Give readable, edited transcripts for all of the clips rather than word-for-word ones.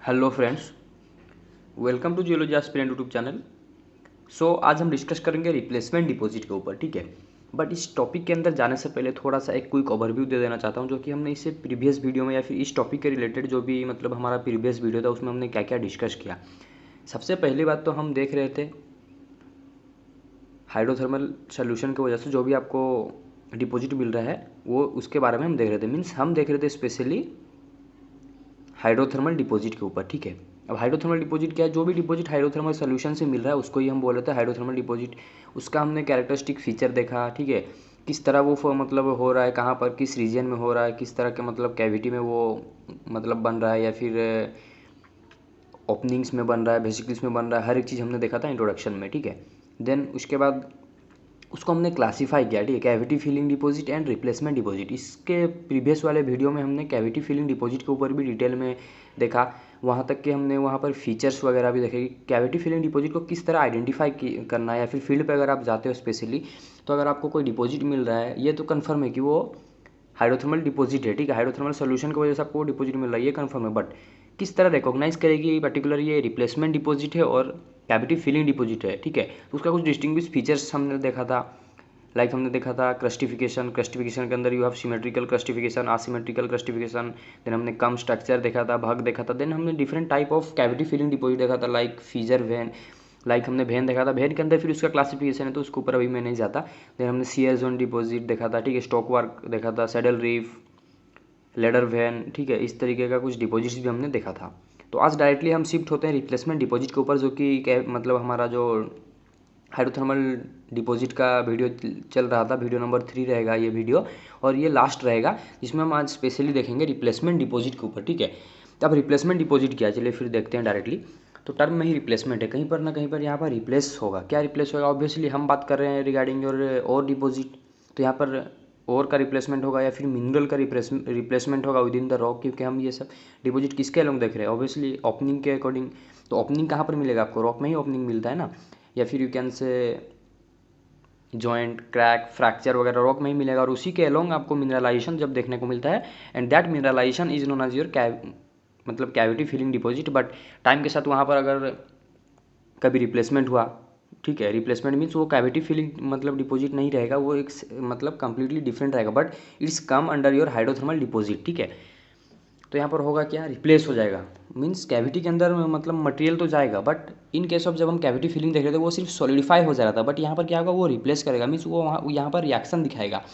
Hello friends, welcome to geology aspirant YouTube channel. आज हम discuss करेंगे रिप्लेसमेंट डिपॉजिट के ऊपर, ठीक है। बट इस टॉपिक के अंदर जाने से पहले थोड़ा सा एक क्विक ओवरव्यू दे देना चाहता हूँ, जो कि हमने इससे प्रीवियस वीडियो में या फिर इस टॉपिक के रिलेटेड जो भी हमारा प्रीवियस वीडियो था उसमें हमने क्या क्या डिस्कस किया। सबसे पहली बात तो हम देख रहे थे हाइड्रोथर्मल सोल्यूशन की वजह से जो भी आपको डिपॉजिट मिल रहा है वो उसके बारे में हम देख रहे थे। मीन्स हम देख रहे थे स्पेशली हाइड्रोथर्मल डिपॉजिट के ऊपर, ठीक है। अब हाइड्रोथर्मल डिपॉजिट क्या है? जो भी डिपॉजिट हाइड्रोथर्मल सोल्यूशन से मिल रहा है उसको ही हम बोल रहे थे हाइड्रोथर्मल डिपॉजिट। उसका हमने कैरेक्टरिस्टिक फीचर देखा, ठीक है। किस तरह वो हो रहा है, कहाँ पर, किस रीजन में हो रहा है, किस तरह के कैविटी में वो बन रहा है, या फिर ओपनिंग्स में बन रहा है, वेसिकल्स में बन रहा है। हर एक चीज़ हमने देखा था इंट्रोडक्शन में, ठीक है। देन उसके बाद उसको हमने क्लासीफाई किया, ठीक है, cavity filling deposit and replacement deposit. इसके प्रीवियस वाले वीडियो में हमने कैविटी फिलिंग डिपॉजिट के ऊपर भी डिटेल में देखा। वहाँ तक कि हमने वहाँ पर फीचर्स वगैरह भी देखे कि कैविटी फिलिंग डिपॉजिट को किस तरह आइडेंटिफाई करना है, या फिर फील्ड पे अगर आप जाते हो स्पेशली, तो अगर आपको कोई डिपॉजिट मिल रहा है ये तो कन्फर्म है कि वो हाइड्रोथर्मल डिपॉजिट है, ठीक है। हाइड्रोथर्मल सोल्यूशन की वजह से आपको डिपॉजिट मिल रहा है, ये कन्फर्म है। बट किस तरह रिकॉग्नाइज करेगी पर्टिकुलर ये रिप्लेसमेंट डिपॉजिट है और कैविटी फिलिंग डिपॉजिट है, ठीक है। तो उसका कुछ डिस्टिंग्विश फीचर्स हमने देखा था। हमने देखा था क्रस्टिफिकेशन के अंदर you have symmetrical crustification, asymmetrical crustification. Then हमने कम स्ट्रक्चर देखा था, भाग देखा था। देन हमने different type of cavity filling deposit देखा था, लाइक फीजर वेन। हमने वेन देखा था, वेन के अंदर फिर उसका क्लासिफिकेशन है तो उसके ऊपर अभी मैं नहीं जाता। देन हमने सीयर जोन डिपॉजिट देखा था, ठीक है, स्टॉक वर्क देखा था, सैडल रीफ, लेडर वैन, ठीक है। इस तरीके का कुछ डिपॉजिट्स भी हमने देखा था। तो आज डायरेक्टली हम शिफ्ट होते हैं रिप्लेसमेंट डिपॉजिट के ऊपर, जो कि हमारा जो हाइड्रोथर्मल डिपॉजिट का वीडियो चल रहा था, वीडियो नंबर 3 रहेगा ये वीडियो, और ये लास्ट रहेगा जिसमें हम आज स्पेशली देखेंगे रिप्लेसमेंट डिपॉजिट के ऊपर, ठीक है। तो अब रिप्लेसमेंट डिपॉजिट क्या है, चलिए फिर देखते हैं डायरेक्टली। तो टर्म में ही रिप्लेसमेंट है, कहीं पर ना कहीं पर यहाँ पर रिप्लेस होगा। क्या रिप्लेस होगा? ऑब्वियसली हम बात कर रहे हैं रिगार्डिंग और डिपॉजिट, तो यहाँ पर और का रिप्लेसमेंट होगा या फिर मिनरल का रिप्लेसमेंट होगा विद इन द रॉक, क्योंकि हम ये सब डिपॉजिट किसके अलोंग देख रहे हैं? ऑब्वियसली ओपनिंग के अकॉर्डिंग। तो ओपनिंग कहाँ पर मिलेगा आपको? रॉक में ही ओपनिंग मिलता है ना, या फिर यू कैन से जॉइंट, क्रैक, फ्रैक्चर वगैरह रॉक में ही मिलेगा, और उसी के अलोंग आपको मिनरलाइजेशन जब देखने को मिलता है, and that mineralisation is known as your cavity filling deposit. But time के साथ वहाँ पर अगर कभी रिप्लेसमेंट हुआ, ठीक है, रिप्लेसमेंट मीन्स वो कैविटी फिलिंग डिपॉजिट नहीं रहेगा, वो एक कंप्लीटली डिफरेंट रहेगा, but it's come under your hydrothermal deposit, ठीक है। तो यहाँ पर होगा क्या? रिप्लेस हो जाएगा। मीन्स कैविटी के अंदर मटेरियल तो जाएगा, बट इन केस ऑफ जब हम कैविटी फिलिंग देख रहे थे वो सिर्फ सॉलिडिफाई हो जा रहा था, बट यहाँ पर क्या होगा? वो रिप्लेस करेगा। मीन्स वो वहाँ यहाँ पर रिएक्शन दिखाएगा,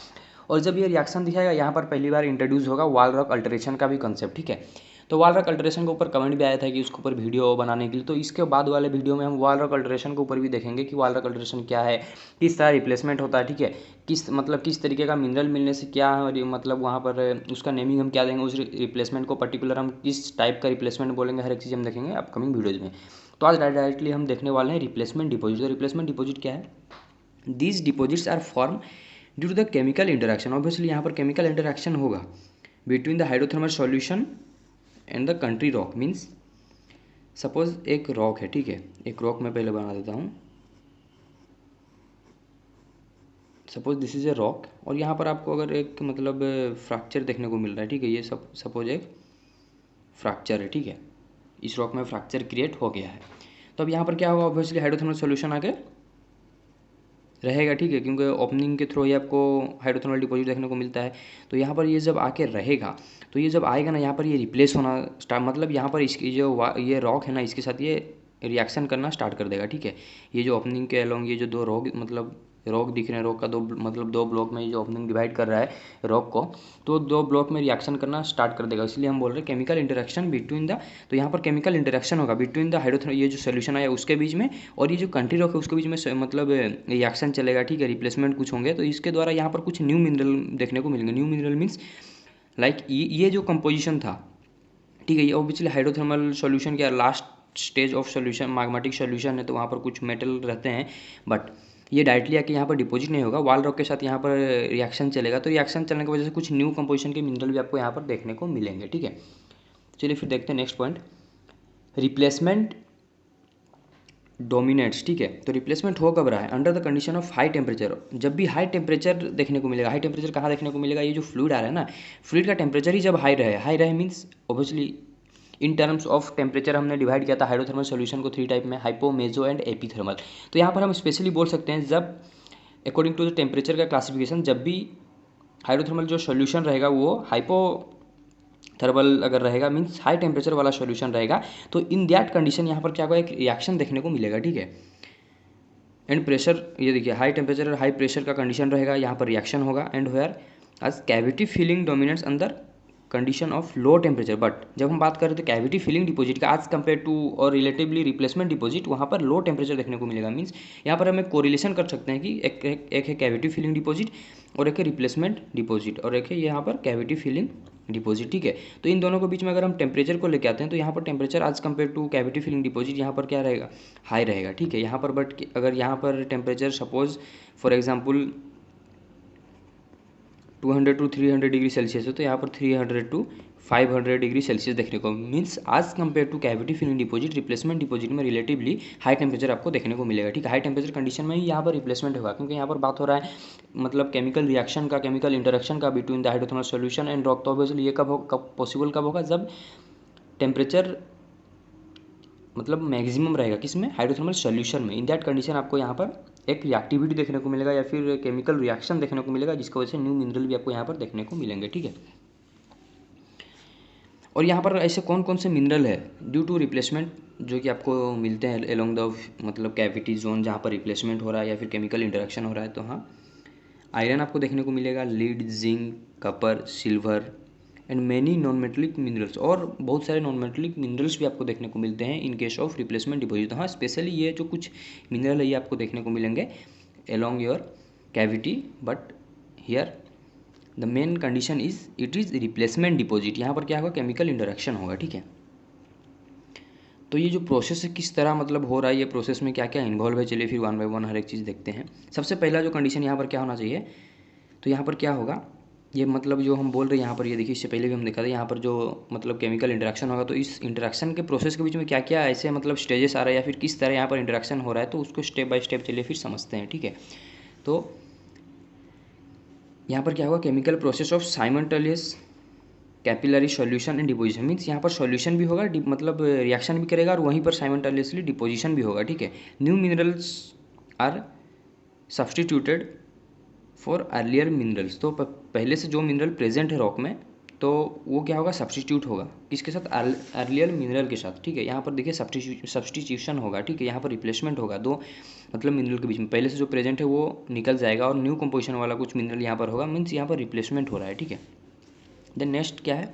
और जब ये रिएक्शन दिखाएगा यहाँ पर पहली बार इंट्रोड्यूस होगा वॉल रॉक अल्टरेशन का भी कंसेप्ट, ठीक है। तो वॉल रॉक अल्टरेशन के ऊपर कमेंट भी आया था कि उसके ऊपर वीडियो बनाने के लिए, तो इसके बाद वाले वीडियो में हम वॉल रॉक अल्टरेशन के ऊपर भी देखेंगे कि वॉल रॉक अल्टरेशन क्या है, किस तरह रिप्लेसमेंट होता है, ठीक है। किस तरीके का मिनरल मिलने से क्या वहाँ पर उसका नेमिंग हम क्या देंगे, उस रिप्लेसमेंट को पर्टिकुलर हम किस टाइप का रिप्लेसमेंट बोलेंगे, हर एक चीज़ हम देखेंगे अपकमिंग वीडियोज़ में। तो आज डायरेक्टली हम देखने वाले हैं रिप्लेसमेंट डिपॉजिट। तो रिप्लेसमेंट डिपॉजिट क्या है? These deposits are form due to the chemical interaction. Obviously यहाँ पर केमिकल इंटरेक्शन होगा between the hydrothermal solution and the country rock. Means suppose एक रॉक है, ठीक है, एक रॉक मैं पहले बना देता हूँ। Suppose this is a rock, और यहाँ पर आपको अगर एक फ्रैक्चर देखने को मिल रहा है, ठीक है, ये सब सपोज एक फ्रैक्चर है, ठीक है, इस रॉक में फ्रैक्चर क्रिएट हो गया है। तो अब यहाँ पर क्या होगा? ऑब्वियसली हाइड्रोथर्मल सॉल्यूशन आके रहेगा, ठीक है, क्योंकि ओपनिंग के थ्रू ही आपको हाइड्रोथर्मल डिपॉजिट देखने को मिलता है। तो यहाँ पर ये जब आके रहेगा, तो ये जब आएगा ना, यहाँ पर ये रिप्लेस होना स्टार्ट, यहाँ पर इसकी जो ये रॉक है ना, इसके साथ ये रिएक्शन करना स्टार्ट कर देगा, ठीक है। ये जो ओपनिंग के अलोंग ये जो दो रॉक रॉक दिख रहे हैं, रॉक का दो ब्लॉक में जो ओपनिंग डिवाइड कर रहा है रॉक को, तो दो ब्लॉक में रिएक्शन करना स्टार्ट कर देगा। इसलिए हम बोल रहे हैं केमिकल इंटरेक्शन बिटवीन द, तो यहाँ पर केमिकल इंटरेक्शन होगा बिटवीन द हाइड्रोथर्मल, ये जो सोल्यूशन आया उसके बीच में, और ये जो कंट्री रॉक है उसके बीच में रिएक्शन चलेगा, ठीक है, रिप्लेसमेंट कुछ होंगे। तो इसके द्वारा यहाँ पर कुछ न्यू मिनरल देखने को मिलेंगे। न्यू मिनरल मीन्स ये जो कंपोजिशन था, ठीक है, ये ऑब्वियसली हाइड्रोथर्मल सॉल्यूशन का last stage of solution magmatic solution है, तो वहाँ पर कुछ मेटल रहते हैं, बट ये डायरेक्टली आके यहाँ पर डिपॉजिट नहीं होगा, वॉल रॉक के साथ यहाँ पर रिएक्शन चलेगा। तो रिएक्शन चलने की वजह से कुछ न्यू कंपोजिशन के मिनरल भी आपको यहाँ पर देखने को मिलेंगे, ठीक है। चलिए फिर देखते हैं नेक्स्ट पॉइंट, रिप्लेसमेंट डोमिनेट्स, ठीक है। तो रिप्लेसमेंट हो कब रहा है? Under the condition of high temperature. जब भी हाई टेम्परेचर देखने को मिलेगा, हाई टेम्परेचर कहाँ देखने को मिलेगा? ये जो फ्लूइड आ रहा है ना, फ्लूइड का टेम्परेचर ही जब हाई रहे means obviously in terms of temperature हमने डिवाइड किया था हाइड्रोथर्मल सॉल्यूशन को 3 टाइप में, हाइपो, मेजो एंड एपीथर्मल। तो यहाँ पर हम स्पेशली बोल सकते हैं जब अकॉर्डिंग टू द टेम्परेचर का क्लासिफिकेशन, जब भी हाइड्रोथर्मल जो सॉल्यूशन रहेगा वो हाइपो थर्मल अगर रहेगा, मीन्स हाई टेम्परेचर वाला सॉल्यूशन रहेगा, तो इन दैट कंडीशन यहाँ पर क्या होगा, एक रिएक्शन देखने को मिलेगा, ठीक है। एंड प्रेशर, ये देखिए हाई टेम्परेचर और हाई प्रेशर का कंडीशन रहेगा, यहाँ पर रिएक्शन होगा। And whereas cavity filling dominates under condition of low temperature. But जब हम बात करें तो कैविटी फिलिंग डिपॉजिट का आज कंपेयर टू और रिलेटिवली रिप्लेसमेंट डिपॉजिट, वहाँ पर लो टेम्परेचर देखने को मिलेगा। मीन्स यहाँ पर हमें कोरिलेशन कर सकते हैं कि एक है कैविटी फिलिंग डिपॉजिट और एक है रिप्लेसमेंट डिपॉजिट और एक है यहाँ पर कैविटी फिलिंग डिपॉजिट, ठीक है। तो इन दोनों के बीच में अगर हम टेम्परेचर को लेके आते हैं तो यहाँ पर टेम्परेचर आज compare to cavity filling deposit यहाँ पर क्या रहेगा, हाई रहेगा, ठीक है। यहाँ पर बट अगर यहाँ पर temperature suppose for example 200 to 300 degree Celsius है, तो यहाँ पर 300 टू 500 डिग्री सेल्सियस देखने को, means as compare to cavity filling deposit, replacement deposit में रिलेटिवली हाई टेम्परेचर आपको देखने को मिलेगा, ठीक है। हाई टेम्परेचर कंडीशन में ही यहाँ पर रिप्लेसमेंट होगा, क्योंकि यहाँ पर बात हो रहा है मतलब केमिकल रिएक्शन का, केमिकल इंटरेक्शन का between the hydrothermal solution and rock. तो ऑब्वियसली ये कब पॉसिबल कब होगा, जब टेम्परेचर मतलब मैक्सिमम रहेगा किसमें, हाइड्रोथर्मल सॉल्यूशन में। इन दैट कंडीशन आपको यहाँ पर एक रिएक्टिविटी देखने को मिलेगा या फिर केमिकल रिएक्शन देखने को मिलेगा, जिसकी वजह से न्यू मिनरल भी आपको यहाँ पर देखने को मिलेंगे, ठीक है। और यहाँ पर ऐसे कौन कौन से मिनरल है ड्यू टू रिप्लेसमेंट जो कि आपको मिलते हैं एलोंग द मतलब कैविटी जोन जहाँ पर रिप्लेसमेंट हो रहा है या फिर केमिकल इंटरेक्शन हो रहा है। तो हाँ, आयरन आपको देखने को मिलेगा, lead, zinc, copper, silver and many non metallic minerals, और बहुत सारे नॉन मेटलिक मिनरल्स भी आपको देखने को मिलते हैं इन केस ऑफ रिप्लेसमेंट डिपॉजिट। हाँ, स्पेशली ये जो कुछ मिनरल है ये आपको देखने को मिलेंगे along your cavity, but here the main condition is it is replacement deposit. यहाँ पर क्या होगा, केमिकल इंटरेक्शन होगा, ठीक है। तो ये जो प्रोसेस है किस तरह मतलब हो रहा है, ये प्रोसेस में क्या क्या इन्वॉल्व है, चलिए फिर वन बाय वन हर एक चीज़ देखते हैं। सबसे पहला जो कंडीशन यहाँ पर क्या होना चाहिए, तो यहाँ पर क्या होगा, ये मतलब जो हम बोल रहे हैं यहाँ पर, ये देखिए इससे पहले भी हम देखा था, यहाँ पर जो मतलब केमिकल इंटरेक्शन होगा, तो इस इंटरेक्शन के प्रोसेस के बीच में क्या क्या ऐसे मतलब स्टेजेस आ रहा है या फिर किस तरह यहाँ पर इंटरेक्शन हो रहा है, तो उसको स्टेप बाय स्टेप चलिए फिर समझते हैं, ठीक है। तो यहाँ पर क्या होगा, chemical process of simultaneous capillary solution and deposition, means यहाँ पर सॉल्यूशन भी होगा मतलब रिएक्शन भी करेगा और वहीं पर साइमल्टेनियसली डिपोजिशन भी होगा, ठीक है। New minerals are substituted for earlier minerals, तो पहले से जो मिनरल प्रेजेंट है रॉक में, तो वो क्या होगा, सब्सटीट्यूट होगा किसके साथ, अर्लियर मिनरल के साथ, ठीक है। यहाँ पर देखिए सब्सटीट्यूशन होगा, ठीक है। यहाँ पर रिप्लेसमेंट होगा दो मतलब मिनरल के बीच में, पहले से जो प्रेजेंट है वो निकल जाएगा और न्यू कंपोजिशन वाला कुछ मिनरल यहाँ पर होगा, मीन्स यहाँ पर रिप्लेसमेंट हो रहा है, ठीक है। देन नेक्स्ट क्या है,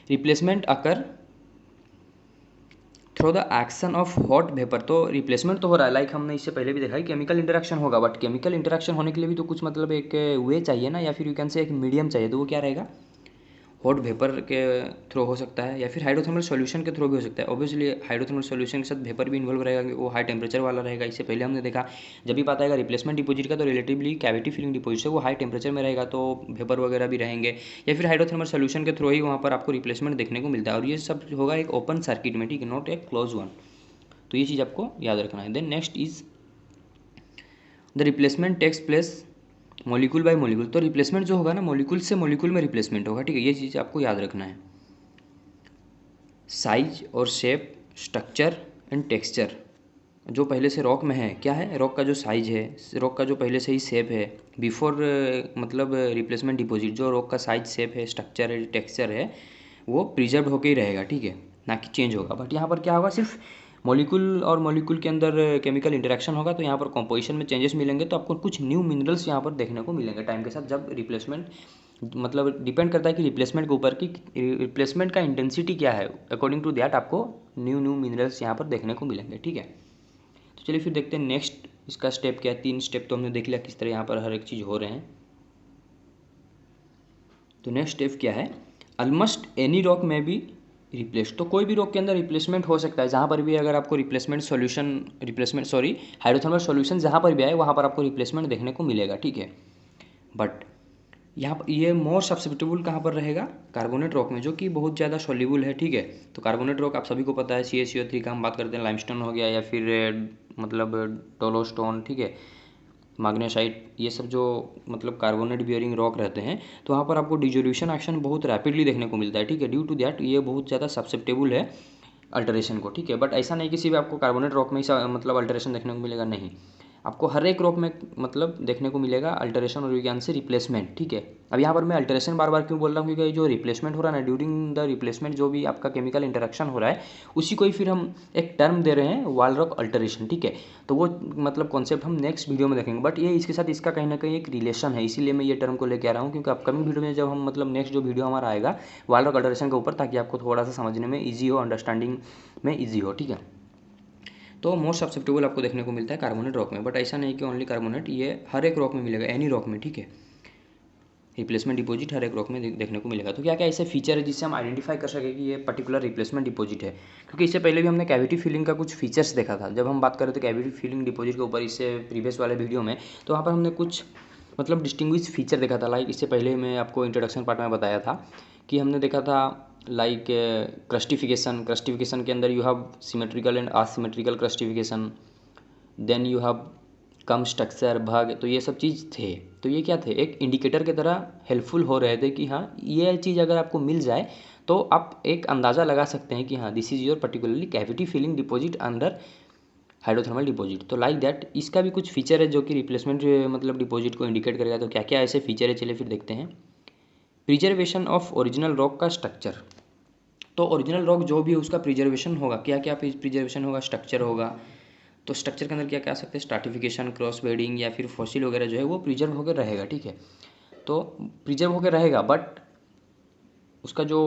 replacement occur through the action of hot vapour. तो रिप्लेसमेंट तो हो रहा है, लाइक हमने इससे पहले भी देखा है केमिकल इंटरेक्शन होगा, बट केमिकल इंटरेक्शन होने के लिए भी तो कुछ मतलब एक वे चाहिए ना, या फिर यू कैन से एक मीडियम चाहिए, तो वो क्या रहेगा, हॉट वेपर के थ्रू हो सकता है या फिर हाइड्रोथर्मल सॉल्यूशन के थ्रू भी हो सकता है। ऑब्वियसली हाइड्रोथर्मल सॉल्यूशन के साथ वेपर भी इन्वॉल्व रहेगा, वो हाई टेम्परेचर वाला रहेगा। इससे पहले हमने देखा जब भी बात आएगा रिप्लेसमेंट डिपॉजिट का, तो रिलेटिवली कैविटी फिलिंग डिपॉजिट से वो हाई टेम्परेचर में रहेगा, तो वेपर वगैरह भी रहेंगे, या फिर हाइड्रोथर्मल सॉल्यूशन के थ्रू ही वहाँ पर आपको रिप्लेसमेंट देखने को मिलता है, और ये सब होगा एक ओपन सर्किट में, ठीक है, नॉट एक क्लोज वन। तो ये चीज़ आपको याद रखना है। Then next is the replacement takes place molecule by molecule. तो रिप्लेसमेंट जो होगा ना, मॉलिक्यूल से मॉलिक्यूल में रिप्लेसमेंट होगा, ठीक है। ये चीज़ आपको याद रखना है। साइज और शेप, स्ट्रक्चर एंड टेक्सचर, जो पहले से रॉक में है क्या है, रॉक का जो साइज है, रॉक का जो पहले से ही शेप है बिफोर मतलब रिप्लेसमेंट डिपॉजिट, जो रॉक का साइज, शेप है, स्ट्रक्चर है, टेक्सचर है, वो प्रिजर्व होकर ही रहेगा, ठीक है, ना कि चेंज होगा। बट यहाँ पर क्या होगा, सिर्फ मॉलिक्यूल और मॉलिक्यूल के अंदर केमिकल इंटरेक्शन होगा, तो यहाँ पर कॉम्पोजिशन में चेंजेस मिलेंगे, तो आपको कुछ न्यू मिनरल्स यहाँ पर देखने को मिलेंगे टाइम के साथ, जब रिप्लेसमेंट मतलब डिपेंड करता है कि रिप्लेसमेंट के ऊपर कि रिप्लेसमेंट का इंटेंसिटी क्या है, अकॉर्डिंग टू दैट आपको न्यू न्यू मिनरल्स यहाँ पर देखने को मिलेंगे, ठीक है। तो चलिए फिर देखते हैं नेक्स्ट इसका स्टेप क्या है। 3 स्टेप तो हमने देख लिया किस तरह यहाँ पर हर एक चीज़ हो रहे हैं। तो नेक्स्ट स्टेप क्या है, ऑलमोस्ट एनी रॉक में भी रिप्लेस, तो कोई भी रॉक के अंदर रिप्लेसमेंट हो सकता है, जहाँ पर भी अगर आपको हाइड्रोथर्मल सॉल्यूशन जहाँ पर भी आए वहाँ पर आपको रिप्लेसमेंट देखने को मिलेगा, ठीक है। बट यहाँ पर ये मोर सब्सिट्यूटेबल कहाँ पर रहेगा, कार्बोनेट रॉक में, जो कि बहुत ज़्यादा सॉल्युबल है, ठीक है। तो कार्बोनेट रॉक आप सभी को पता है, CaCO3 का हम बात करते हैं, लाइमस्टोन हो गया या फिर मतलब डोलोस्टोन, ठीक है, मैग्नेसाइट, ये सब जो मतलब कार्बोनेट बियरिंग रॉक रहते हैं, तो वहाँ पर आपको डिसोल्यूशन एक्शन बहुत रैपिडली देखने को मिलता है, ठीक है। ड्यू टू दैट ये बहुत ज़्यादा सब्सेप्टेबल है अल्टरेशन को, ठीक है। बट ऐसा नहीं किसी भी आपको कार्बोनेट रॉक में ही मतलब अल्टरेशन देखने को मिलेगा, नहीं, आपको हर एक रॉक में मतलब देखने को मिलेगा अल्टरेशन और विज्ञान से रिप्लेसमेंट, ठीक है। अब यहाँ पर मैं अल्टरेशन बार बार क्यों बोल रहा हूँ, क्योंकि जो रिप्लेसमेंट हो रहा है ना, ड्यूरिंग द रिप्लेसमेंट जो भी आपका केमिकल इंटरेक्शन हो रहा है, उसी को ही फिर हम एक टर्म दे रहे हैं वॉल रॉक अल्टरेशन, ठीक है। तो वो मतलब कॉन्सेप्ट हम नेक्स्ट वीडियो में देखेंगे, बट ये इसके साथ इसका कहीं ना कहीं एक रिलेशन है, इसीलिए मैं ये टर्म को लेकर आ रहा हूँ, क्योंकि अपकमिंग वीडियो में जब हम मतलब नेक्स्ट जो वीडियो हमारा आएगा वॉल रॉक अल्टरेशन के ऊपर, ताकि आपको थोड़ा सा समझने में ईजी हो, अंडरस्टैंडिंग में ईजी हो, ठीक है। तो मोस्ट सब्सेप्टेबल आपको देखने को मिलता है कार्बोनेट रॉक में, बट ऐसा नहीं कि ओनली कार्बोनेट, ये हर एक रॉक में मिलेगा, एनी रॉक में, ठीक है। रिप्लेसमेंट डिपॉजिट हर एक रॉक में देखने को मिलेगा। तो क्या क्या ऐसे फीचर है जिससे हम आइडेंटिफाई कर सकें कि ये पर्टिकुलर रिप्लेसमेंट डिपॉजिट है, क्योंकि इससे पहले भी हमने कैविटी फिलिंग का कुछ फीचर्स देखा था। जब हम बात कर रहे थे कैविटी फिलिंग डिपॉजिट के ऊपर इससे प्रीवियस वाले वीडियो में, तो वहाँ पर हमने कुछ मतलब डिस्टिंग्विश फीचर देखा था। लाइक इससे पहले मैं आपको इंट्रोडक्शन पार्ट में बताया था कि हमने देखा था लाइक क्रस्टिफिकेशन के अंदर you have symmetrical and asymmetrical crustification, then you have comb structure भाग, तो ये सब चीज़ थे। तो ये क्या थे, एक इंडिकेटर की तरह हेल्पफुल हो रहे थे कि हाँ ये चीज़ अगर आपको मिल जाए तो आप एक अंदाज़ा लगा सकते हैं कि हाँ this is your particularly cavity filling deposit under hydrothermal deposit. तो लाइक दैट इसका भी कुछ फीचर है जो कि रिप्लेसमेंट मतलब डिपॉजिट को इंडिकेट करेगा। तो क्या क्या ऐसे फीचर है, चलिए फिर देखते हैं। प्रिजर्वेशन ऑफ ओरिजिनल रॉक का स्ट्रक्चर, तो ओरिजिनल रॉक जो भी है उसका प्रिजर्वेशन होगा। क्या क्या प्रिजर्वेशन होगा, स्ट्रक्चर होगा। तो स्ट्रक्चर के अंदर क्या क्या आ सकते हैं, स्ट्राटिफिकेशन, क्रॉस बेडिंग या फिर फॉसिल वगैरह जो है वो प्रिजर्व होकर रहेगा, ठीक है। तो प्रिजर्व होकर रहेगा, बट उसका जो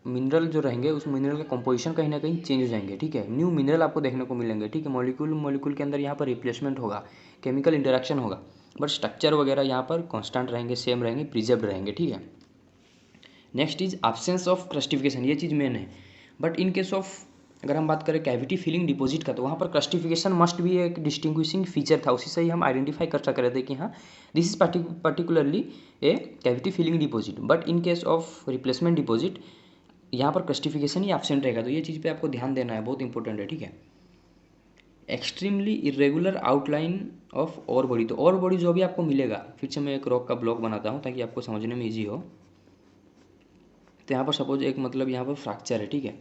मिनरल जो रहेंगे उस मिनरल का कंपोजिशन कहीं ना कहीं चेंज हो जाएंगे, ठीक है। न्यू मिनरल आपको देखने को मिलेंगे, ठीक है। मॉलिक्यूल मॉलिक्यूल के अंदर यहाँ पर रिप्लेसमेंट होगा, केमिकल इंटरेक्शन होगा, बट स्ट्रक्चर वगैरह यहाँ पर कॉन्स्टेंट रहेंगे, सेम रहेंगे, प्रिजर्व रहेंगे, ठीक है। नेक्स्ट इज एब्सेंस ऑफ क्रस्टिफिकेशन, ये चीज़ मेन है। बट इन केस ऑफ अगर हम बात करें कैविटी फिलिंग डिपॉजिट का, तो वहाँ पर क्रस्टिफिकेशन मस्ट भी एक डिस्टिंग्विशिंग फीचर था, उसी से ही हम आइडेंटिफाई कर सक रहे थे कि हाँ this is particularly a cavity filling deposit. But in case of replacement deposit यहाँ पर क्रस्टिफिकेशन ही एब्सेंट रहेगा। तो ये चीज़ पे आपको ध्यान देना है, बहुत इंपॉर्टेंट है, ठीक है। एक्सट्रीमली इरेगुलर आउटलाइन ऑफ और बॉडी, तो और बॉडी जो भी आपको मिलेगा, फिर से मैं एक रॉक का ब्लॉक बनाता हूँ ताकि आपको समझने में ईजी हो। तो यहाँ पर सपोज एक मतलब यहाँ पर फ्रैक्चर है, ठीक है।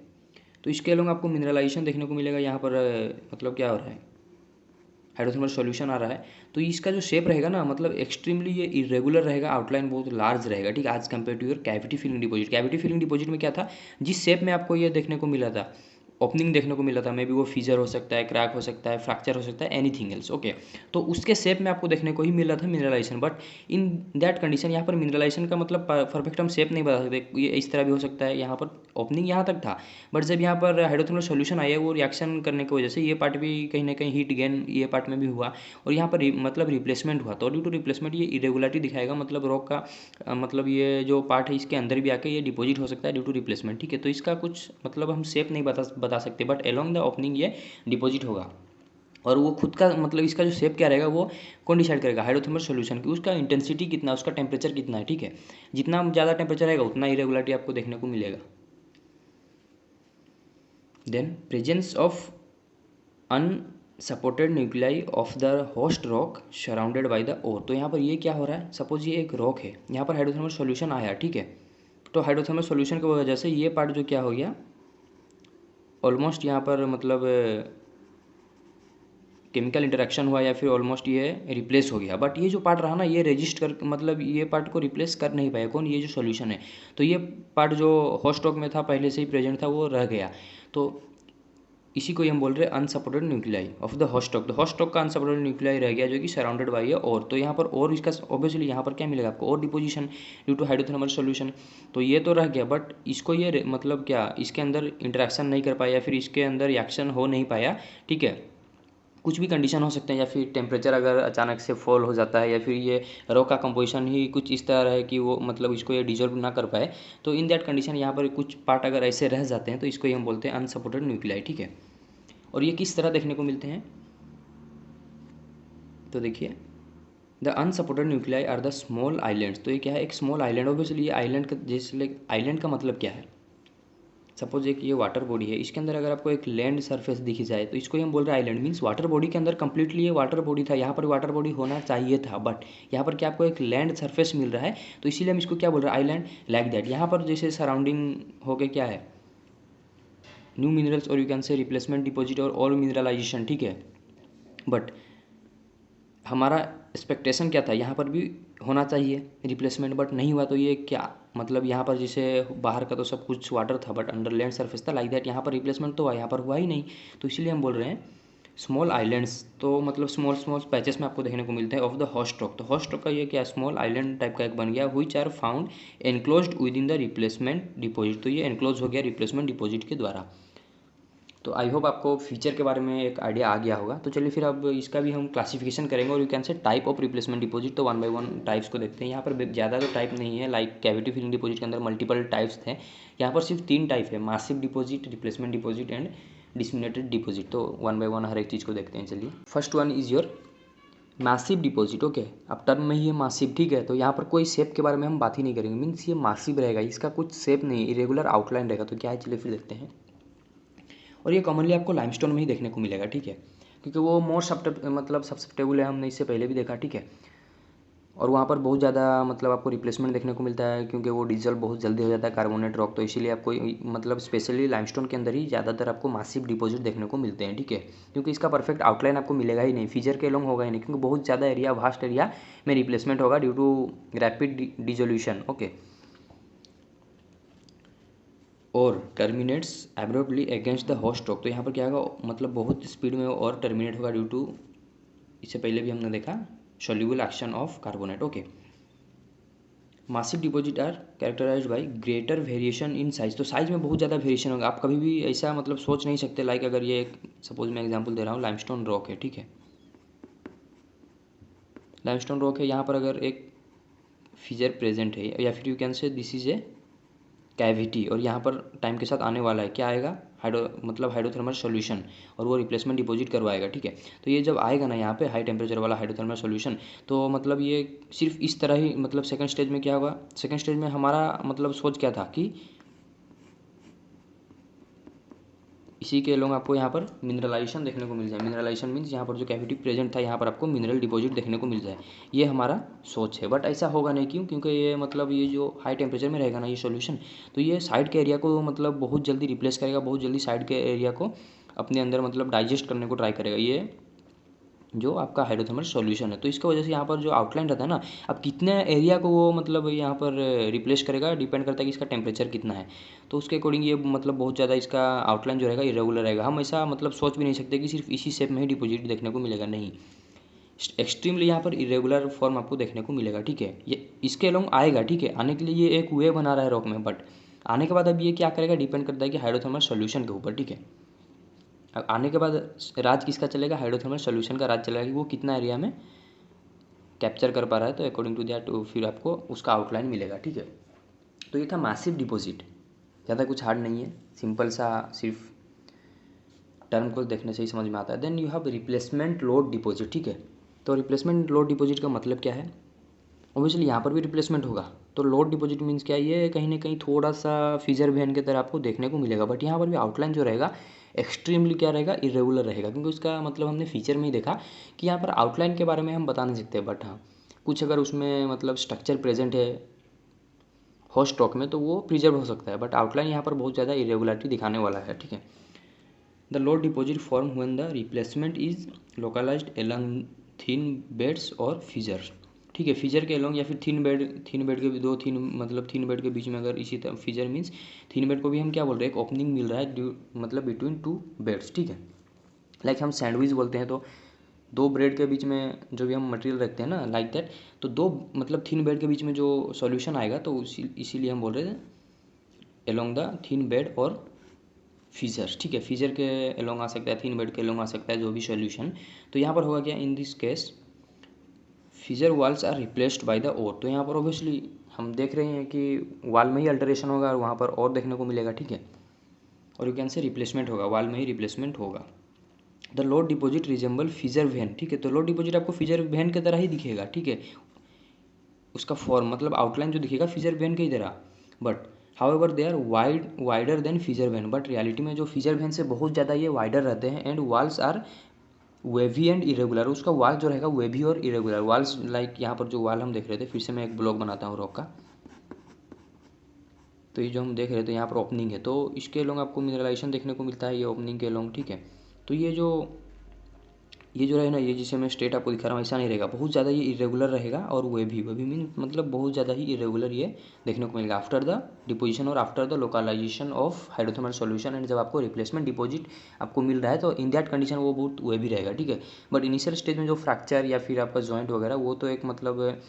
तो इसके अलावा आपको मिनरलाइजेशन देखने को मिलेगा। यहाँ पर मतलब क्या हो रहा है, हाइड्रोथर्मल सॉल्यूशन आ रहा है। तो इसका जो शेप रहेगा ना, मतलब एक्सट्रीमली ये इरेगुलर रहेगा, आउटलाइन बहुत लार्ज रहेगा, ठीक है, as compare to your cavity filling deposit. Cavity filling deposit में क्या था, जिस शेप में आपको ये देखने को मिला था, ओपनिंग देखने को मिला था, मे बी वो फीजर हो सकता है, क्रैक हो सकता है, फ्रैक्चर हो सकता है, एनीथिंग एल्स, ओके। तो उसके शेप में आपको देखने को ही मिला था mineralisation. But in that condition यहाँ पर मिनरलाइजेशन का मतलब परफेक्ट हम शेप नहीं बता सकते, ये इस तरह भी हो सकता है। यहाँ पर ओपनिंग यहाँ तक था, बट जब यहाँ पर हाइड्रोथर्मल सॉल्यूशन आया, वो रिएक्शन करने की वजह से ये पार्ट भी कहीं ना कहीं हीट गेन ये पार्ट में भी हुआ, और यहाँ पर मतलब रिप्लेसमेंट हुआ। तो ड्यू टू रिप्लेसमेंट ये इरेगुलरिटी दिखाएगा, मतलब रॉक का मतलब ये जो पार्ट है इसके अंदर भी आके ये डिपॉजिट हो सकता है ड्यू टू रिप्लेसमेंट, ठीक है। तो इसका कुछ मतलब हम शेप नहीं बता सकते, बट एलोंग द ओपनिंग ये डिपॉजिट होगा। और वो खुद का मतलब इसका जो शेप क्या रहेगा वो कौन डिसाइड करेगा, हाइड्रोथर्मल सॉल्यूशन की उसका इंटेंसिटी कितना, उसका टेम्परेचर कितना है, ठीक है। जितना ज़्यादा टेम्परेचर रहेगा उतना इरेगुलरिटी आपको देखने को मिलेगा। Then presence of unsupported nuclei of the host rock surrounded by the ore. तो यहाँ पर ये क्या हो रहा है, सपोज ये एक रॉक है, यहाँ पर हाइड्रोथर्मल सॉल्यूशन आया, ठीक है। तो हाइड्रोथर्मल सॉल्यूशन की वजह से ये पार्ट जो क्या हो गया, ऑलमोस्ट यहाँ पर मतलब केमिकल इंटरेक्शन हुआ या फिर ऑलमोस्ट ये रिप्लेस हो गया। बट ये जो पार्ट रहा ना, ये रेजिस्ट कर मतलब ये पार्ट को रिप्लेस कर नहीं पाया, कौन, ये जो सॉल्यूशन है। तो ये पार्ट जो होस्ट रॉक में था पहले से ही प्रेजेंट था, वो रह गया। तो इसी को हम बोल रहे हैं unsupported nuclei of the host rock. The host rock का अनसपोर्टेड न्यूक्लियाई रह गया जो कि सराउंडेड बाई है और। तो यहाँ पर और इसका ऑब्वियसली यहाँ पर क्या मिलेगा आपको, और deposition due to hydrothermal solution. तो ये तो रह गया, बट इसको ये मतलब क्या इसके अंदर इंटरेक्शन नहीं कर पाया या फिर इसके अंदर रिएक्शन हो नहीं पाया, ठीक है। कुछ भी कंडीशन हो सकते हैं, या फिर टेम्परेचर अगर अचानक से फॉल हो जाता है, या फिर ये रॉक का कंपोजिशन ही कुछ इस तरह है कि वो मतलब इसको ये डिजोल्व ना कर पाए। तो इन दैट कंडीशन यहाँ पर कुछ पार्ट अगर ऐसे रह जाते हैं तो इसको हम बोलते हैं अनसपोर्टेड न्यूक्लियाई, ठीक है। और ये किस तरह देखने को मिलते हैं, तो देखिए the unsupported nuclei are the small islands. तो ये क्या है, एक स्मॉल आइलैंड। ऑब्वियसली ये आइलैंड का जैसे आइलैंड का मतलब क्या है, सपोज एक ये वाटर बॉडी है, इसके अंदर अगर आपको एक लैंड सरफेस दिखी जाए तो इसको ही हम बोल रहे हैं आइलैंड। मीन्स वाटर बॉडी के अंदर कंप्लीटली ये वाटर बॉडी था, यहाँ पर वाटर बॉडी होना चाहिए था, बट यहाँ पर क्या आपको एक लैंड सरफेस मिल रहा है, तो इसीलिए हम इसको क्या बोल रहे हैं, आइलैंड। लाइक दैट यहाँ पर जैसे सराउंडिंग हो गए क्या है, न्यू मिनरल्स और you can say replacement deposit और मिनरलाइजेशन, ठीक है। बट हमारा एक्सपेक्टेशन क्या था, यहाँ पर भी होना चाहिए रिप्लेसमेंट, बट नहीं हुआ। तो ये क्या मतलब, यहाँ पर जैसे बाहर का तो सब कुछ वाटर था बट अंडर लैंड सरफेस था, लाइक दैट यहाँ पर रिप्लेसमेंट तो हुआ, यहाँ पर हुआ ही नहीं। तो इसीलिए हम बोल रहे हैं स्मॉल आइलैंड्स, तो मतलब स्मॉल स्मॉल पैचेस में आपको देखने को मिलते हैं ऑफ द हॉस्ट रॉक। तो हॉस्ट रॉक का ये क्या स्मॉल आइलैंड टाइप का एक बन गया, which are found enclosed within the replacement deposit. तो ये एनक्लोज हो गया रिप्लेसमेंट डिपॉजिट के द्वारा। तो आई होप आपको फीचर के बारे में एक आइडिया आ गया होगा। तो चलिए फिर अब इसका भी हम क्लासिफिकेशन करेंगे और यू कैन से टाइप ऑफ रिप्लेसमेंट डिपॉजिट। तो वन बाय वन टाइप्स को देखते हैं। यहाँ पर ज़्यादा तो टाइप नहीं है, लाइक कैविटी फिलिंग डिपॉजिट के अंदर मल्टीपल टाइप्स थे, यहाँ पर सिर्फ 3 टाइप है, massive deposit, replacement deposit and disseminated deposit. तो वन बाय वन हर एक चीज़ को देखते हैं। चलिए first one is your massive deposit. Okay, अब टर्म में ही है मासिव, ठीक है। तो यहाँ पर कोई शेप के बारे में हम बात ही नहीं करेंगे, मीन्स ये मासिव रहेगा, इसका कुछ शेप नहीं, इरेगुलर आउटलाइन रहेगा। तो क्या है, चलिए फिर देखते हैं। और ये कॉमनली आपको लाइमस्टोन में ही देखने को मिलेगा, ठीक है, क्योंकि वो मोर सब्सेप्टेबल है, हमने इससे पहले भी देखा, ठीक है। और वहाँ पर बहुत ज़्यादा मतलब आपको रिप्लेसमेंट देखने को मिलता है, क्योंकि वो डीजल बहुत जल्दी हो जाता है कार्बोनेट रॉक। तो इसीलिए आपको मतलब स्पेशली लाइमस्टोन के अंदर ही ज़्यादातर आपको मासिव डिपॉजिट देखने को मिलते हैं, ठीक है। क्योंकि इसका परफेक्ट आउटलाइन आपको मिलेगा ही नहीं, फीचर के लॉन्ग होगा ही नहीं, क्योंकि बहुत ज़्यादा एरिया, वास्ट एरिया में रिप्लेसमेंट होगा due to rapid dissolution. Okay, और terminates abruptly against the host rock. तो यहाँ पर क्या होगा, मतलब बहुत स्पीड में और टर्मिनेट होगा ड्यू टू, इससे पहले भी हमने देखा, soluble action of carbonate. Okay, massive deposit are characterised by greater variation in size. तो साइज में बहुत ज़्यादा वेरिएशन होगा, आप कभी भी ऐसा मतलब सोच नहीं सकते। लाइक अगर ये एक सपोज मैं एग्जांपल दे रहा हूँ, लाइमस्टोन रॉक है, ठीक है, लाइमस्टोन रॉक है, यहाँ पर अगर एक फीचर प्रेजेंट है, या फिर यू कैन से दिस इज ए कैविटी, और यहाँ पर टाइम के साथ आने वाला है, क्या आएगा, हाइड्रोथर्मल सॉल्यूशन, और वो रिप्लेसमेंट डिपॉजिट करवाएगा, ठीक है। तो ये जब आएगा ना यहाँ पे हाई टेम्परेचर वाला हाइड्रोथर्मल सॉल्यूशन, तो मतलब ये सिर्फ इस तरह ही, मतलब सेकंड स्टेज में क्या होगा, सेकंड स्टेज में हमारा मतलब सोच क्या था कि इसी के लोग आपको यहाँ पर मिनरलाइजेशन देखने को मिल जाए। मिनरलाइजेशन मीन्स यहाँ पर जो कैविटी प्रेजेंट था, यहाँ पर आपको मिनरल डिपॉजिट देखने को मिल जाए, ये हमारा सोच है। बट ऐसा होगा नहीं, क्यों, क्योंकि ये मतलब ये जो हाई टेम्परेचर में रहेगा ना ये सॉल्यूशन, तो ये साइड के एरिया को मतलब बहुत जल्दी रिप्लेस करेगा, बहुत जल्दी साइड के एरिया को अपने अंदर मतलब डाइजेस्ट करने को ट्राई करेगा, ये जो आपका हाइड्रोथर्मल सॉल्यूशन है। तो इसकी वजह से यहाँ पर जो आउटलाइन रहता है ना, अब कितने एरिया को वो मतलब यहाँ पर रिप्लेस करेगा, डिपेंड करता है कि इसका टेम्परेचर कितना है। तो उसके अकॉर्डिंग ये मतलब बहुत ज़्यादा इसका आउटलाइन जो रहेगा इरेगुलर रहेगा। हम ऐसा मतलब सोच भी नहीं सकते कि सिर्फ इसी शेप में ही डिपॉजिट देखने को मिलेगा, नहीं, एक्सट्रीमली यहाँ पर इरेगुलर फॉर्म आपको देखने को मिलेगा, ठीक है। ये इसके लॉन्ग आएगा, ठीक है, आने के लिए ये एक वे बना रहा है रॉक में, बट आने के बाद अब ये क्या करेगा, डिपेंड करता है कि हाइड्रोथर्मल सॉल्यूशन के ऊपर, ठीक है। अब आने के बाद राज किसका चलेगा, हाइड्रोथर्मल सॉल्यूशन का राज चलेगा कि वो कितना एरिया में कैप्चर कर पा रहा है। तो अकॉर्डिंग टू दैट फिर आपको उसका आउटलाइन मिलेगा, ठीक है। तो ये था मैसिव डिपॉजिट, ज़्यादा कुछ हार्ड नहीं है, सिंपल सा, सिर्फ टर्म को देखने से ही समझ में आता है। Then you have replacement lode deposit, ठीक है। तो रिप्लेसमेंट लोड डिपॉजिट का मतलब क्या है, ऑब्वियसली यहाँ पर भी रिप्लेसमेंट होगा। तो लोड डिपॉजिट मीन्स क्या है, ये कहीं ना कहीं थोड़ा सा फिजर वैन की तरह आपको देखने को मिलेगा, बट यहाँ पर भी आउटलाइन जो रहेगा एक्सट्रीमली क्या रहेगा, इरेगुलर रहेगा, क्योंकि उसका मतलब हमने फीचर में ही देखा कि यहाँ पर आउटलाइन के बारे में हम बता नहीं सकते, बट हाँ कुछ अगर उसमें मतलब स्ट्रक्चर प्रेजेंट है होस्ट रॉक में तो वो प्रिजर्व हो सकता है, बट आउटलाइन यहाँ पर बहुत ज़्यादा इरेगुलरिटी दिखाने वाला है, ठीक है। The lode deposit form when the replacement is localised along thin beds और फीजर्स, ठीक है। फीजर के अलोंग या फिर थिन बेड के दो थिन मतलब थिन बेड के बीच में अगर इसी तरह फीजर मीन्स थिन बेड को भी हम क्या बोल रहे हैं, एक ओपनिंग मिल रहा है मतलब बिटवीन 2 बेड्स, ठीक है। लाइक हम सैंडविच बोलते हैं, तो 2 ब्रेड के बीच में जो भी हम मटेरियल रखते हैं ना, लाइक दैट, तो 2 मतलब थिन बेड के बीच में जो सॉल्यूशन आएगा, तो इसीलिए हम बोल रहे थे अलोंग द थिन बेड और फीजर, ठीक है। फीजर के अलोंग आ सकता है, थिन बेड के अलोंग आ सकता है, जो भी सॉल्यूशन। तो यहाँ पर होगा क्या, in this case fissure walls are replaced by the ore. तो यहाँ पर ऑब्वियसली हम देख रहे हैं कि वॉल में ही अल्टरेशन होगा और वहाँ पर और देखने को मिलेगा, ठीक है। और यू कैन से रिप्लेसमेंट होगा, वॉल में ही रिप्लेसमेंट होगा। The lode deposit resemble fissure vein, ठीक है। तो लोड डिपॉजिट आपको फीजर वैन की तरह ही दिखेगा, ठीक है। उसका फॉर्म मतलब आउटलाइन जो दिखेगा फीजर वैन की तरह, but however they are wider than fissure vein, but reality में जो फिशर वेन से बहुत ज़्यादा ये वाइडर रहते हैं। And walls are wavy and irregular, उसका वाल जो रहेगा वेवी और इरेगुलर वाल्स, लाइक यहाँ पर जो वाल हम देख रहे थे, फिर से मैं एक ब्लॉग बनाता हूँ रॉक का। तो ये जो हम देख रहे थे यहाँ पर ओपनिंग है, तो इसके अलोंग आपको मिनरलाइजेशन देखने को मिलता है, ये ओपनिंग के अलोंग, ठीक है। तो ये जो रहे ना, ये जिसे मैं स्ट्रेट आपको दिखा रहा हूँ ऐसा नहीं रहेगा, बहुत ज़्यादा ये इरेगुलर रहेगा। और वेवी मीन मतलब बहुत ज़्यादा ही इरेगुलर ये देखने को मिलेगा आफ्टर द डिपोजिशन और after the localisation of hydrothermal solution. And जब आपको रिप्लेसमेंट डिपॉजिट आपको मिल रहा है तो इन दैट कंडीशन वो बहुत वेवी रहेगा, ठीक है। बट इनिशियल स्टेज में जो फ्रैक्चर या फिर आपका जॉइंट वगैरह वो तो एक मतलब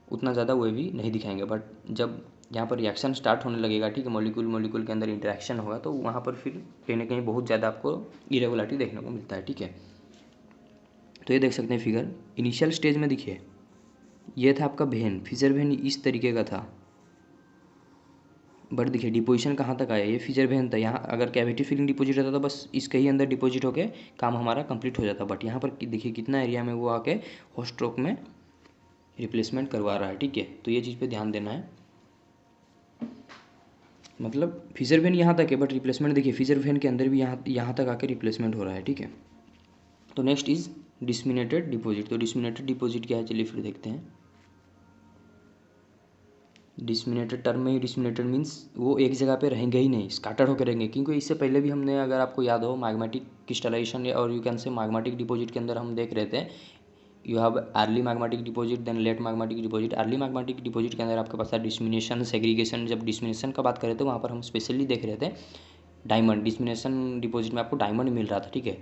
उतना ज़्यादा वेवी नहीं दिखाएंगे। बट जब यहाँ पर रिएक्शन स्टार्ट होने लगेगा, ठीक है, मॉलिक्यूल के अंदर इंटरेक्शन होगा, तो वहाँ पर फिर कहीं ना कहीं बहुत ज़्यादा आपको इरेगुलरिटी देखने को मिलता है, ठीक है। तो ये देख सकते हैं फिगर, इनिशियल स्टेज में देखिए ये था आपका वेन, फिशर वेन इस तरीके का था। बट देखिए डिपोजिशन कहाँ तक आया, ये फिशर वेन था, यहाँ अगर कैविटी फिलिंग डिपॉजिट रहता तो बस इसके ही अंदर डिपॉजिट होके काम हमारा कंप्लीट हो जाता। बट यहाँ पर देखिए कितना एरिया में वो आके होस्ट स्ट्रोक में रिप्लेसमेंट करवा रहा है, ठीक है। तो ये चीज़ पे ध्यान देना है, मतलब फिशर वेन यहाँ तक है बट रिप्लेसमेंट देखिए फिशर वेन के अंदर भी यहाँ तक आके रिप्लेसमेंट हो रहा है, ठीक है। तो नेक्स्ट इज डिसमिनेटेड डिपॉजिट। तो डिसमिनेटेड डिपॉजिट क्या है, चलिए फिर देखते हैं। डिसमिनेटेड टर्म में ही डिसमिनेटेड मीन्स वो एक जगह पे रहेंगे ही नहीं, स्कैटर्ड होकर रहेंगे। क्योंकि इससे पहले भी हमने, अगर आपको याद हो, मैग्मेटिक क्रिस्टलाइजेशन और you can say magmatic deposit के अंदर हम देख रहे थे, you have early magmatic deposit then late magmatic deposit. Early magmatic deposit के अंदर आपके पास है डिसमिनेशन, सेग्रीगेशन। जब डिसमिनेशन का बात कर रहे थे वहाँ पर हम स्पेशली देख रहे थे डायमंड। डिसमिनेशन डिपॉजिट में आपको डायमंड मिल रहा था, ठीक है,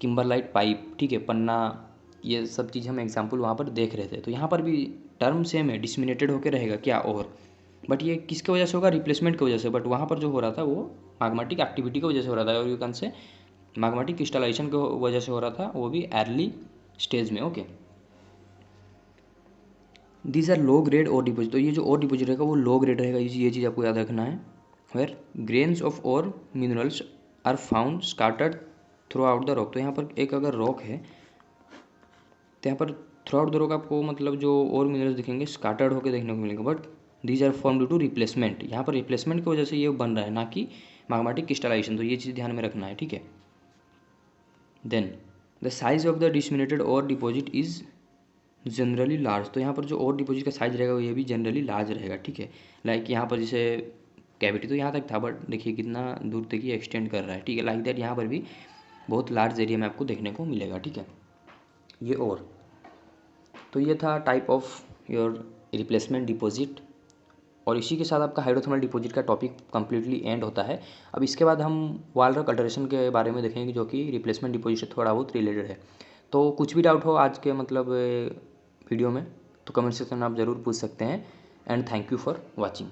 किम्बरलाइट पाइप, ठीक है, पन्ना, ये सब चीज़ हम एग्जाम्पल वहाँ पर देख रहे थे। तो यहाँ पर भी टर्म सेम है, डिसमिनेटेड होकर रहेगा क्या, और बट ये किसके वजह से होगा, रिप्लेसमेंट की वजह से। बट वहाँ पर जो हो रहा था वो मैग्मेटिक एक्टिविटी की वजह से हो रहा था, और you can say magmatic crystallisation की वजह से हो रहा था, वो भी अर्ली स्टेज में, okay. These are low grade ore deposit. तो ये जो और डिपॉजिट रहेगा वो लो ग्रेड रहेगा, ये चीज़ आपको याद रखना है। Where grains of ore minerals are found scattered throughout the rock. तो यहाँ पर एक अगर रॉक है तो यहाँ पर थ्रू आउट द रॉक आपको मतलब जो और मिनरल्स दिखेंगे स्काटर्ड होकर देखने को मिलेंगे। But these are form due to replacement, यहाँ पर रिप्लेसमेंट की वजह से ये बन रहा है, ना कि मैग्मेटिक क्रिस्टलाइजेशन। तो ये चीज़ ध्यान में रखना है, ठीक है। Then the size of the disseminated ore deposit is generally large. तो यहाँ पर जो और डिपॉजिट का साइज रहेगा ये भी जनरली लार्ज रहेगा, ठीक है। लाइक यहाँ पर जैसे कैविटी तो यहाँ तक था, बट देखिए कितना दूर तक ये एक्सटेंड कर रहा है, ठीक है। लाइक दैट यहाँ पर भी बहुत लार्ज एरिया में आपको देखने को मिलेगा, ठीक है। ये और तो ये था type of your replacement deposit, और इसी के साथ आपका हाइड्रोथर्मल डिपॉजिट का टॉपिक कंप्लीटली एंड होता है। अब इसके बाद हम वॉल रॉक अल्टरेशन के बारे में देखेंगे, जो कि रिप्लेसमेंट डिपॉजिट से थोड़ा बहुत रिलेटेड है। तो कुछ भी डाउट हो आज के मतलब वीडियो में तो कमेंट सेक्शन में आप ज़रूर पूछ सकते हैं। And thank you for watching.